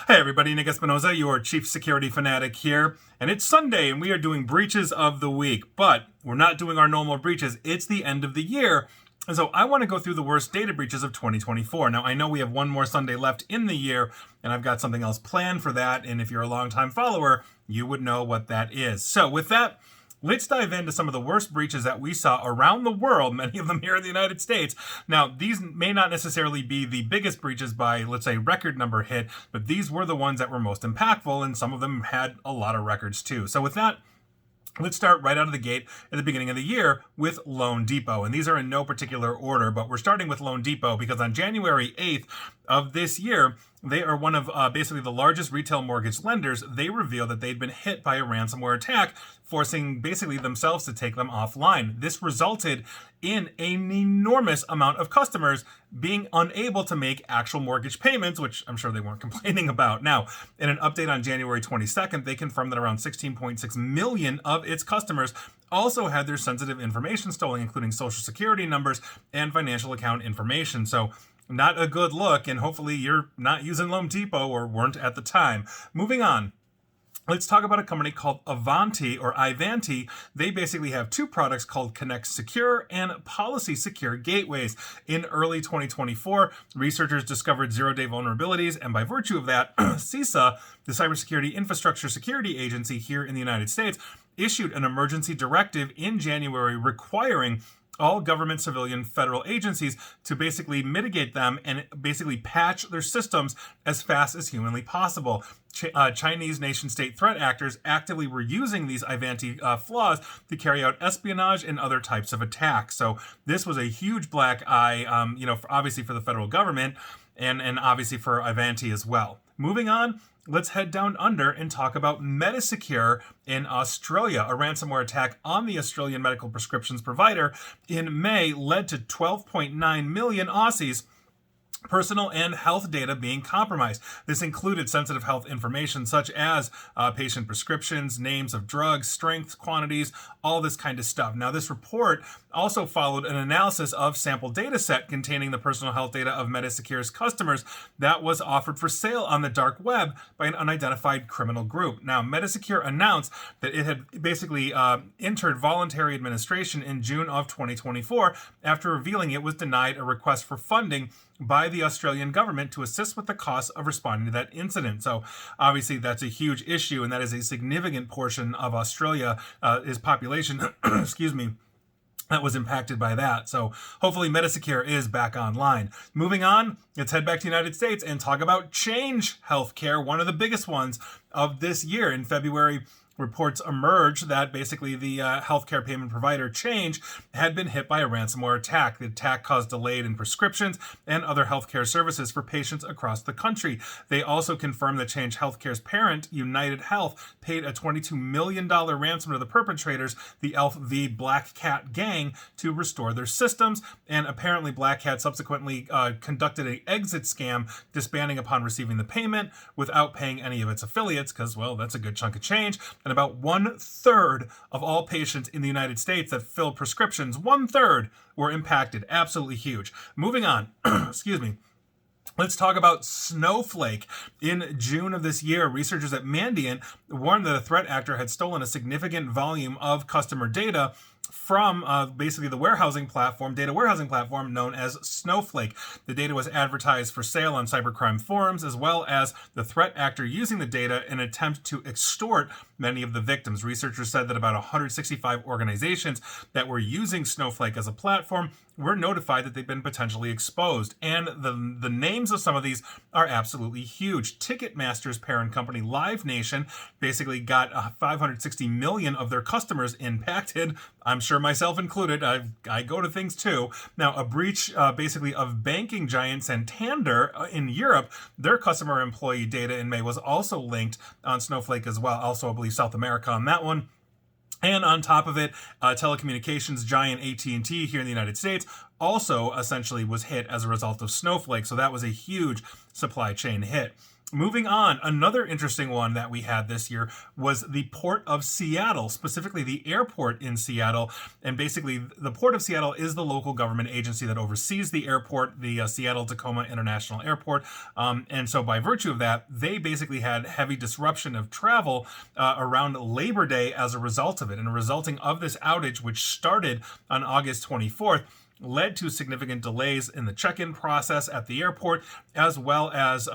Hey everybody, Nick Espinoza, your chief security fanatic here, and it's Sunday and we are doing breaches of the week, but we're not doing our normal breaches. It's the end of the year, and so I want to go through the worst data breaches of 2024. Now, I know we have one more Sunday left in the year, and I've got something else planned for that, and if you're a longtime follower, you would know what that is. So with that, let's dive into some of the worst breaches that we saw around the world, many of them here in the United States. Now, these may not necessarily be the biggest breaches by, let's say, record number hit, but these were the ones that were most impactful, and some of them had a lot of records too. So with that, let's start right out of the gate at the beginning of the year with loanDepot. And these are in no particular order, but we're starting with loanDepot because on January 8th of this year, they are one of basically the largest retail mortgage lenders. They revealed that they'd been hit by a ransomware attack, forcing basically themselves to take them offline. This resulted in an enormous amount of customers being unable to make actual mortgage payments, which I'm sure they weren't complaining about. Now, in an update on January 22nd, they confirmed that around 16.6 million of its customers also had their sensitive information stolen, including social security numbers and financial account information. So not a good look, and hopefully you're not using loanDepot or weren't at the time. Moving on. Let's talk about a company called Ivanti or Ivanti. They basically have two products called Connect Secure and Policy Secure Gateways. In early 2024, researchers discovered zero-day vulnerabilities, and by virtue of that, CISA, the Cybersecurity Infrastructure Security Agency here in the United States, issued an emergency directive in January requiring all government, civilian, federal agencies to basically mitigate them and basically patch their systems as fast as humanly possible. Chinese nation-state threat actors actively were using these Ivanti flaws to carry out espionage and other types of attacks. So this was a huge black eye, obviously for the federal government and obviously for Ivanti as well. Moving on, let's head down under and talk about Metasecure in Australia. A ransomware attack on the Australian medical prescriptions provider in May led to 12.9 million Aussies personal and health data being compromised. This included sensitive health information such as patient prescriptions, names of drugs, strengths, quantities, all this kind of stuff. Now, this report also followed an analysis of sample data set containing the personal health data of Metasecure's customers that was offered for sale on the dark web by an unidentified criminal group. Now, Metasecure announced that it had basically entered voluntary administration in June of 2024 after revealing it was denied a request for funding by the Australian government to assist with the costs of responding to that incident. So obviously that's a huge issue, and that is a significant portion of Australia, is population, excuse me, that was impacted by that. So hopefully Metasecure is back online. Moving on, let's head back to the United States and talk about Change Healthcare, one of the biggest ones of this year. In February, reports emerged that basically the healthcare payment provider Change had been hit by a ransomware attack. The attack caused delayed in prescriptions and other healthcare services for patients across the country. They also confirmed that Change Healthcare's parent, United Health, paid a $22 million ransom to the perpetrators, the Elf v Black Cat gang, to restore their systems. And apparently Black Cat subsequently conducted an exit scam, disbanding upon receiving the payment without paying any of its affiliates, because, well, that's a good chunk of change. And about 1/3 of all patients in the United States that filled prescriptions, 1/3 were impacted. Absolutely huge. Moving on, excuse me. Let's talk about Snowflake. In June of this year, researchers at Mandiant warned that a threat actor had stolen a significant volume of customer data from basically the data warehousing platform known as Snowflake. The data was advertised for sale on cybercrime forums, as well as the threat actor using the data in an attempt to extort many of the victims. Researchers said that about 165 organizations that were using Snowflake as a platform were notified that they've been potentially exposed. And the names of some of these are absolutely huge. Ticketmaster's parent company, Live Nation, basically got 560 million of their customers impacted. I'm sure myself included. I go to things too. Now, a breach basically of banking giant Santander in Europe, their customer employee data in May was also linked on Snowflake as well. Also, I believe South America on that one. And on top of it, telecommunications giant AT&T here in the United States also essentially was hit as a result of Snowflake. So that was a huge supply chain hit. Moving on, another interesting one that we had this year was the Port of Seattle, specifically the airport in Seattle. And basically, the Port of Seattle is the local government agency that oversees the airport, the Seattle-Tacoma International Airport. And so by virtue of that, they basically had heavy disruption of travel around Labor Day as a result of it. And resulting of this outage, which started on August 24th, led to significant delays in the check-in process at the airport, as well as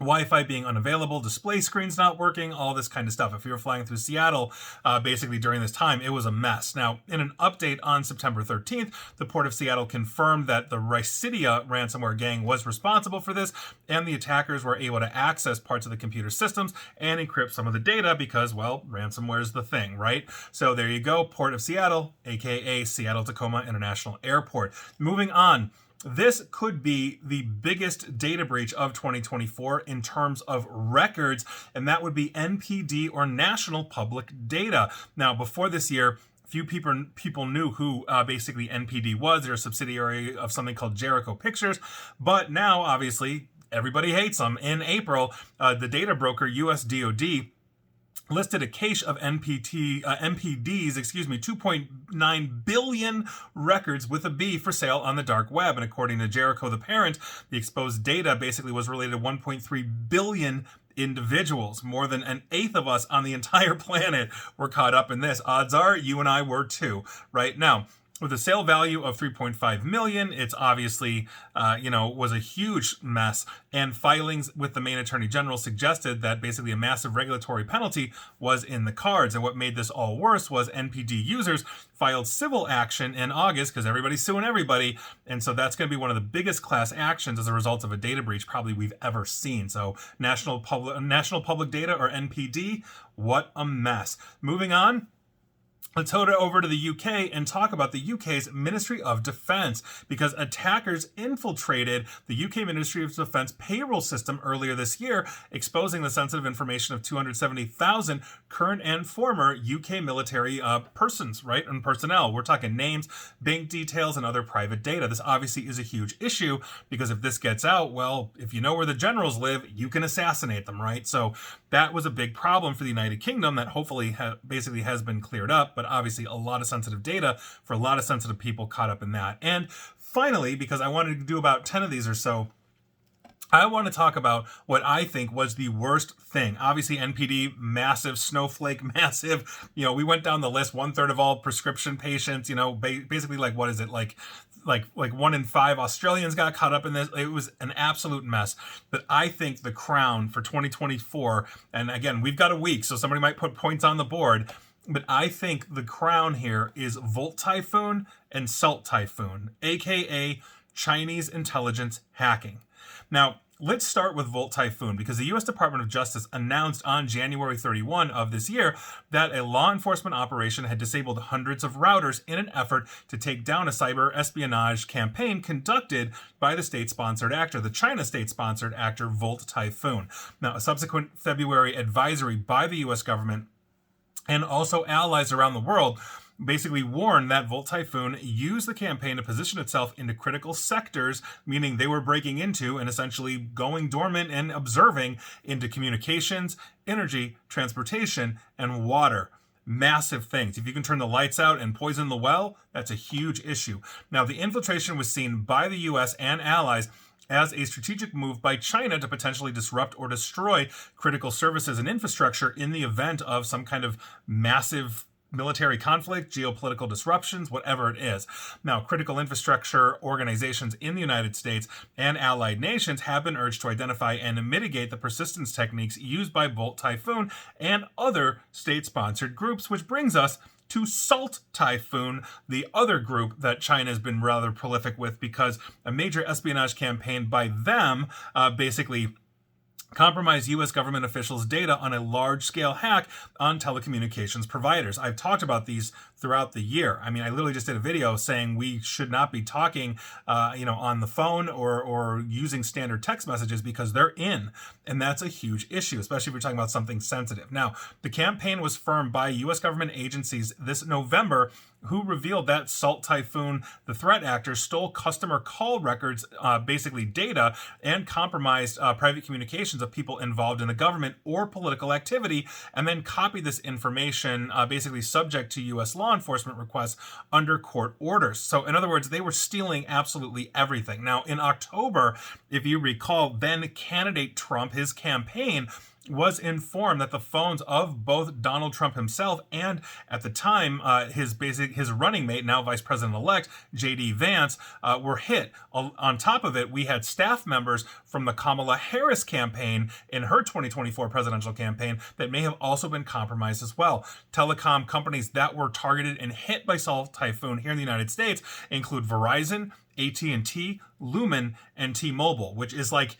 Wi-Fi being unavailable, display screens not working, all this kind of stuff. If you were flying through Seattle, basically during this time, it was a mess. Now, in an update on September 13th, the Port of Seattle confirmed that the Rycidia ransomware gang was responsible for this, and the attackers were able to access parts of the computer systems and encrypt some of the data because, well, ransomware's the thing, right? So there you go, Port of Seattle, aka Seattle-Tacoma International Airport. Moving on. This could be the biggest data breach of 2024 in terms of records, and that would be NPD, or National Public Data. Now, before this year, few people knew who basically NPD was. They're a subsidiary of something called Jericho Pictures, but now, obviously, everybody hates them. In April, the data broker US DoD listed a cache of NPDs, 2.9 billion records with a B for sale on the dark web. And according to Jericho, the parent, the exposed data basically was related to 1.3 billion individuals. More than an eighth of us on the entire planet were caught up in this. Odds are you and I were too. Right now, with a sale value of $3.5 million, it's obviously, was a huge mess. And filings with the Maine Attorney General suggested that basically a massive regulatory penalty was in the cards. And what made this all worse was NPD users filed civil action in August because everybody's suing everybody. And so that's going to be one of the biggest class actions as a result of a data breach probably we've ever seen. So National Public Data, or NPD, what a mess. Moving on. Let's head over to the UK and talk about the UK's Ministry of Defence, because attackers infiltrated the UK Ministry of Defence payroll system earlier this year, exposing the sensitive information of 270,000 current and former UK military persons, right, and personnel. We're talking names, bank details, and other private data. This obviously is a huge issue because if this gets out, well, if you know where the generals live, you can assassinate them, right? So that was a big problem for the United Kingdom that hopefully basically has been cleared up. But obviously a lot of sensitive data for a lot of sensitive people caught up in that. And finally, because I wanted to do about 10 of these or so, I want to talk about what I think was the worst thing. Obviously, NPD, massive, Snowflake, massive. We went down the list, 1/3 of all prescription patients, basically like, what is it, like 1 in 5 Australians got caught up in this. It was an absolute mess. But I think the crown for 2024, and again, we've got a week, so somebody might put points on the board, but I think the crown here is Volt Typhoon and Salt Typhoon, aka Chinese intelligence hacking. Now, let's start with Volt Typhoon, because the U.S. Department of Justice announced on January 31 of this year that a law enforcement operation had disabled hundreds of routers in an effort to take down a cyber espionage campaign conducted by the state-sponsored actor, the China state-sponsored actor Volt Typhoon. Now, a subsequent February advisory by the U.S. government and also allies around the world basically warned that Volt Typhoon used the campaign to position itself into critical sectors, meaning they were breaking into and essentially going dormant and observing into communications, energy, transportation, and water. Massive things. If you can turn the lights out and poison the well, that's a huge issue. Now, the infiltration was seen by the U.S. and allies as a strategic move by China to potentially disrupt or destroy critical services and infrastructure in the event of some kind of massive military conflict, geopolitical disruptions, whatever it is. Now, critical infrastructure organizations in the United States and allied nations have been urged to identify and mitigate the persistence techniques used by Volt Typhoon and other state-sponsored groups, which brings us to Salt Typhoon, the other group that China has been rather prolific with, because a major espionage campaign by them basically compromised U.S. government officials' data on a large-scale hack on telecommunications providers. I've talked about these throughout the year. I mean, I literally just did a video saying we should not be talking, on the phone or using standard text messages because they're in, and that's a huge issue, especially if you're talking about something sensitive. Now, the campaign was firmed by U.S. government agencies this November who revealed that Salt Typhoon, the threat actor, stole customer call records, basically data, and compromised private communications of people involved in the government or political activity, and then copied this information, basically subject to U.S. law enforcement requests under court orders. So, in other words, they were stealing absolutely everything. Now, in October, if you recall, then candidate Trump, his campaign, was informed that the phones of both Donald Trump himself and, at the time, his running mate, now Vice President-elect J.D. Vance, were hit. On top of it, we had staff members from the Kamala Harris campaign in her 2024 presidential campaign that may have also been compromised as well. Telecom companies that were targeted and hit by Salt Typhoon here in the United States include Verizon, AT&T, Lumen, and T-Mobile, which is like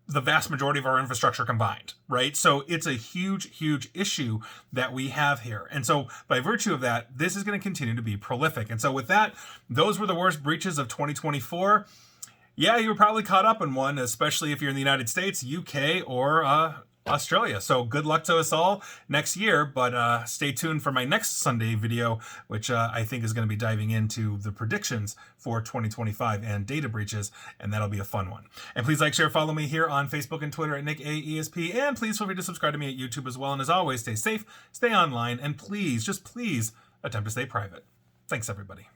the vast majority of our infrastructure combined, right? So it's a huge, huge issue that we have here. And so by virtue of that, this is going to continue to be prolific. And so with that, those were the worst breaches of 2024. Yeah, you were probably caught up in one, especially if you're in the United States, UK, or Australia. So good luck to us all next year, but stay tuned for my next Sunday video, which I think is going to be diving into the predictions for 2025 and data breaches, and that'll be a fun one. And please like, share, follow me here on Facebook and Twitter at NickAESP, and please feel free to subscribe to me at YouTube as well. And as always, stay safe, stay online, and please, just please, attempt to stay private. Thanks, everybody.